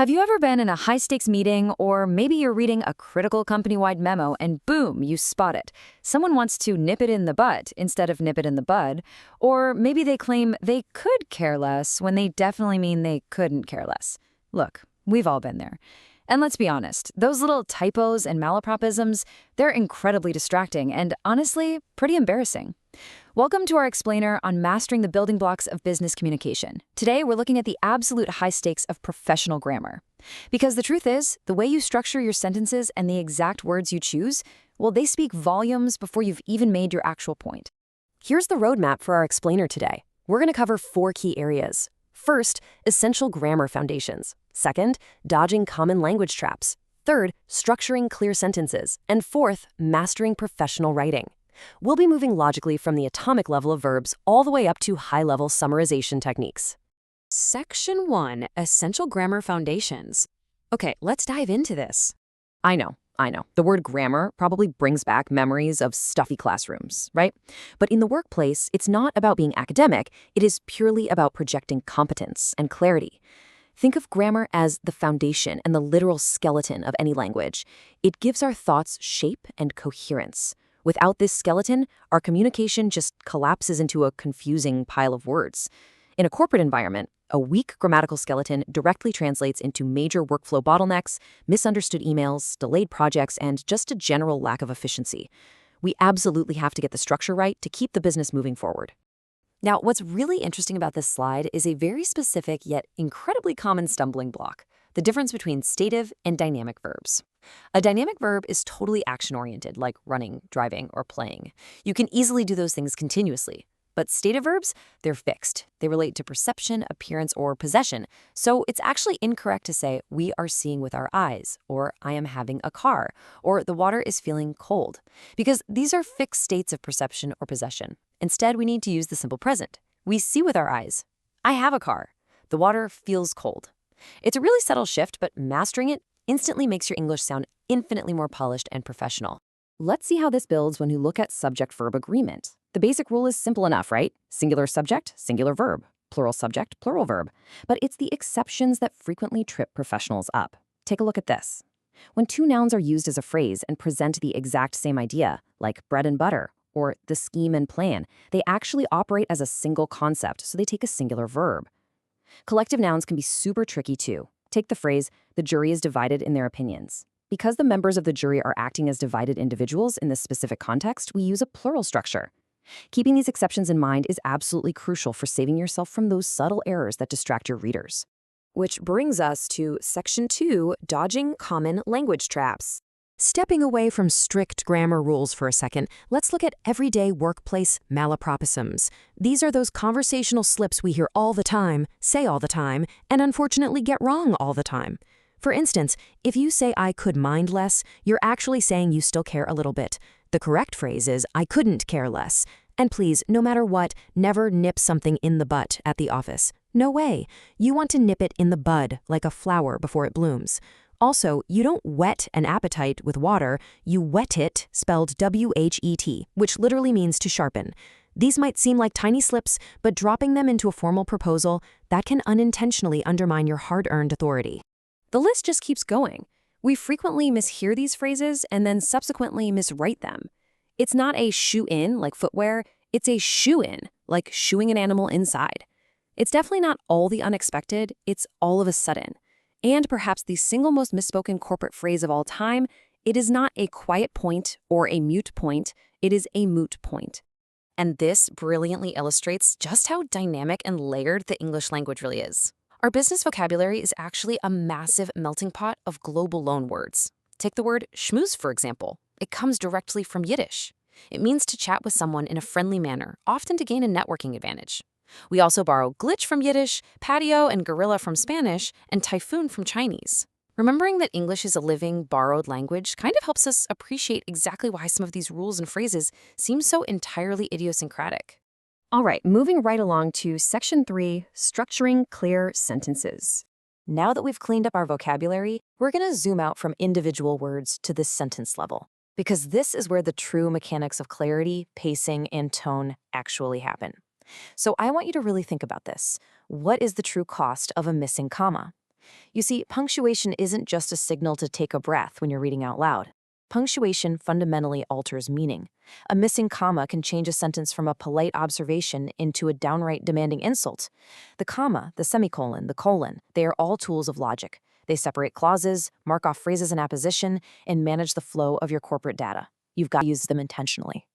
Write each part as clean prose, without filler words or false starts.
Have you ever been in a high-stakes meeting, or maybe you're reading a critical company-wide memo and boom, you spot it? Someone wants to nip it in the bud instead of nip it in the bud. Or maybe they claim they could care less when they definitely mean they couldn't care less. Look, we've all been there. And let's be honest, those little typos and malapropisms, they're incredibly distracting and, honestly, pretty embarrassing. Welcome to our explainer on mastering the building blocks of business communication. Today, we're looking at the absolute high stakes of professional grammar. Because the truth is, the way you structure your sentences and the exact words you choose, well, they speak volumes before you've even made your actual point. Here's the roadmap for our explainer today. We're going to cover 4 key areas. First, essential grammar foundations. Second, dodging common language traps. Third, structuring clear sentences. And fourth, mastering professional writing. We'll be moving logically from the atomic level of verbs all the way up to high-level summarization techniques. Section 1, Essential Grammar Foundations. Okay, let's dive into this. I know. The word grammar probably brings back memories of stuffy classrooms, right? But in the workplace, it's not about being academic. It is purely about projecting competence and clarity. Think of grammar as the foundation and the literal skeleton of any language. It gives our thoughts shape and coherence. Without this skeleton, our communication just collapses into a confusing pile of words. In a corporate environment, a weak grammatical skeleton directly translates into major workflow bottlenecks, misunderstood emails, delayed projects, and just a general lack of efficiency. We absolutely have to get the structure right to keep the business moving forward. Now, what's really interesting about this slide is a very specific yet incredibly common stumbling block: the difference between stative and dynamic verbs. A dynamic verb is totally action-oriented, like running, driving, or playing. You can easily do those things continuously. But stative verbs, they're fixed. They relate to perception, appearance, or possession. So it's actually incorrect to say, we are seeing with our eyes, or I am having a car, or the water is feeling cold, because these are fixed states of perception or possession. Instead, we need to use the simple present. We see with our eyes. I have a car. The water feels cold. It's a really subtle shift, but mastering it instantly makes your English sound infinitely more polished and professional. Let's see how this builds when you look at subject-verb agreement. The basic rule is simple enough, right? Singular subject, singular verb. Plural subject, plural verb. But it's the exceptions that frequently trip professionals up. Take a look at this. When 2 nouns are used as a phrase and present the exact same idea, like bread and butter, or the scheme and plan, they actually operate as a single concept, so they take a singular verb. Collective nouns can be super tricky too. Take the phrase, the jury is divided in their opinions. Because the members of the jury are acting as divided individuals in this specific context, we use a plural structure. Keeping these exceptions in mind is absolutely crucial for saving yourself from those subtle errors that distract your readers. Which brings us to Section 2, Dodging Common Language Traps. Stepping away from strict grammar rules for a second, let's look at everyday workplace malapropisms. These are those conversational slips we hear all the time, say all the time, and unfortunately get wrong all the time. For instance, if you say I could mind less, you're actually saying you still care a little bit. The correct phrase is I couldn't care less. And please, no matter what, never nip something in the butt at the office. No way. You want to nip it in the bud, like a flower before it blooms. Also, you don't wet an appetite with water, you wet it, spelled W-H-E-T, which literally means to sharpen. These might seem like tiny slips, but dropping them into a formal proposal, that can unintentionally undermine your hard-earned authority. The list just keeps going. We frequently mishear these phrases and then subsequently miswrite them. It's not a shoe-in, like footwear, it's a shoe-in, like shoeing an animal inside. It's definitely not all the unexpected, it's all of a sudden. And perhaps the single most misspoken corporate phrase of all time, it is not a quiet point or a mute point, it is a moot point. And this brilliantly illustrates just how dynamic and layered the English language really is. Our business vocabulary is actually a massive melting pot of global loanwords. Take the word schmooze, for example. It comes directly from Yiddish. It means to chat with someone in a friendly manner, often to gain a networking advantage. We also borrow glitch from Yiddish, patio and gorilla from Spanish, and typhoon from Chinese. Remembering that English is a living, borrowed language kind of helps us appreciate exactly why some of these rules and phrases seem so entirely idiosyncratic. All right, moving right along to Section 3, Structuring Clear Sentences. Now that we've cleaned up our vocabulary, we're going to zoom out from individual words to the sentence level, because this is where the true mechanics of clarity, pacing, and tone actually happen. So I want you to really think about this. What is the true cost of a missing comma? You see, punctuation isn't just a signal to take a breath when you're reading out loud. Punctuation fundamentally alters meaning. A missing comma can change a sentence from a polite observation into a downright demanding insult. The comma, the semicolon, the colon, they are all tools of logic. They separate clauses, mark off phrases in apposition, and manage the flow of your corporate data. You've got to use them intentionally.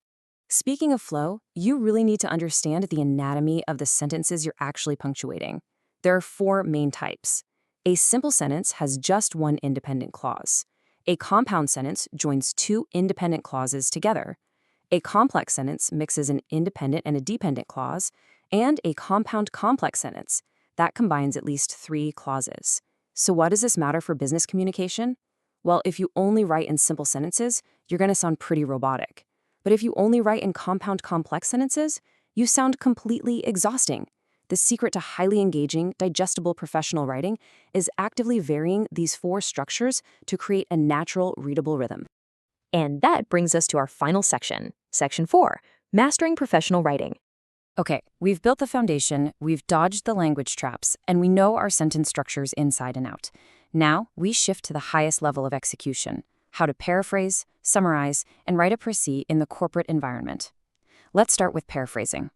Speaking of flow, you really need to understand the anatomy of the sentences you're actually punctuating. There are 4 main types. A simple sentence has just one independent clause. A compound sentence joins 2 independent clauses together. A complex sentence mixes an independent and a dependent clause, and a compound complex sentence that combines at least 3 clauses. So why does this matter for business communication? Well, if you only write in simple sentences, you're going to sound pretty robotic. But if you only write in compound complex sentences, you sound completely exhausting. The secret to highly engaging, digestible professional writing is actively varying these 4 structures to create a natural, readable rhythm. And that brings us to our final section, Section 4, Mastering Professional Writing. Okay, we've built the foundation, we've dodged the language traps, and we know our sentence structures inside and out. Now, we shift to the highest level of execution, how to paraphrase, summarize, and write a précis in the corporate environment. Let's start with paraphrasing.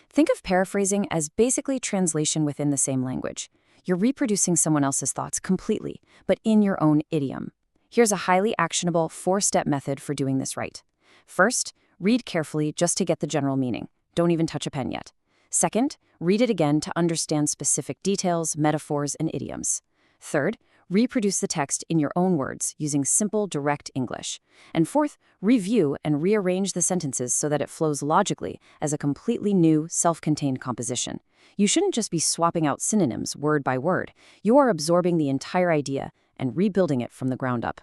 Think of paraphrasing as basically translation within the same language. You're reproducing someone else's thoughts completely, but in your own idiom. Here's a highly actionable 4-step method for doing this right. First, read carefully just to get the general meaning. Don't even touch a pen yet. Second, read it again to understand specific details, metaphors, and idioms. Third, reproduce the text in your own words using simple, direct English. And fourth, review and rearrange the sentences so that it flows logically as a completely new, self-contained composition. You shouldn't just be swapping out synonyms word by word. You are absorbing the entire idea and rebuilding it from the ground up.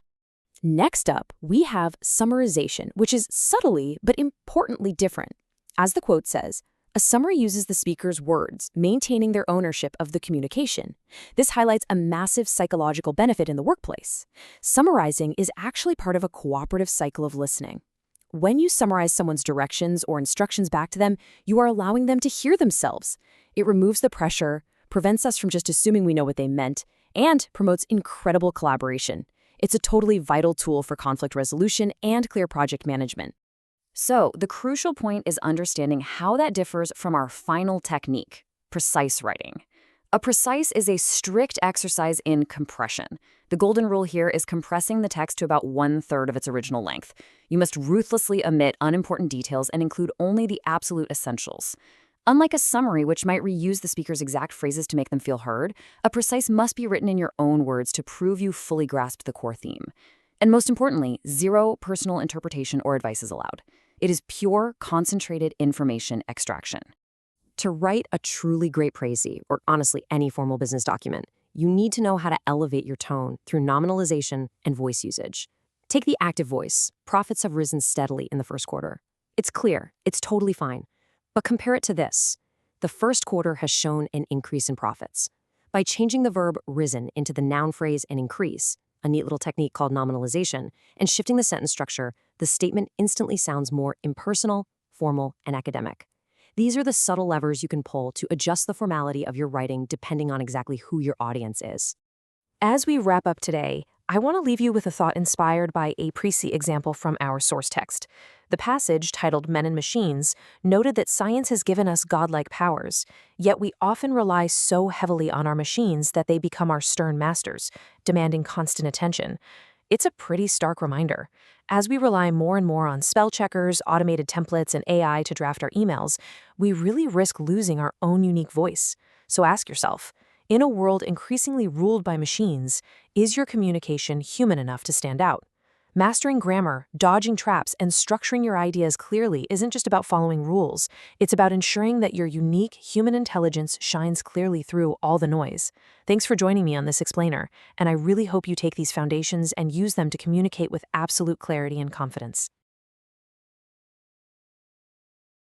Next up, we have summarization, which is subtly but importantly different. As the quote says, a summary uses the speaker's words, maintaining their ownership of the communication. This highlights a massive psychological benefit in the workplace. Summarizing is actually part of a cooperative cycle of listening. When you summarize someone's directions or instructions back to them, you are allowing them to hear themselves. It removes the pressure, prevents us from just assuming we know what they meant, and promotes incredible collaboration. It's a totally vital tool for conflict resolution and clear project management. So, the crucial point is understanding how that differs from our final technique, precise writing. A precise is a strict exercise in compression. The golden rule here is compressing the text to about 1/3 of its original length. You must ruthlessly omit unimportant details and include only the absolute essentials. Unlike a summary, which might reuse the speaker's exact phrases to make them feel heard, a precise must be written in your own words to prove you fully grasped the core theme. And most importantly, 0 personal interpretation or advice is allowed. It is pure, concentrated information extraction. To write a truly great précis, or honestly any formal business document, you need to know how to elevate your tone through nominalization and voice usage. Take the active voice. Profits have risen steadily in the first quarter. It's clear, it's totally fine. But compare it to this. The first quarter has shown an increase in profits. By changing the verb risen into the noun phrase and increase, a neat little technique called nominalization, and shifting the sentence structure, the statement instantly sounds more impersonal, formal, and academic. These are the subtle levers you can pull to adjust the formality of your writing depending on exactly who your audience is. As we wrap up today, I want to leave you with a thought inspired by a précis example from our source text. The passage, titled Men and Machines, noted that science has given us godlike powers, yet we often rely so heavily on our machines that they become our stern masters, demanding constant attention. It's a pretty stark reminder. As we rely more and more on spell checkers, automated templates, and AI to draft our emails, we really risk losing our own unique voice. So ask yourself, in a world increasingly ruled by machines, is your communication human enough to stand out? Mastering grammar, dodging traps, and structuring your ideas clearly isn't just about following rules. It's about ensuring that your unique human intelligence shines clearly through all the noise. Thanks for joining me on this explainer, and I really hope you take these foundations and use them to communicate with absolute clarity and confidence.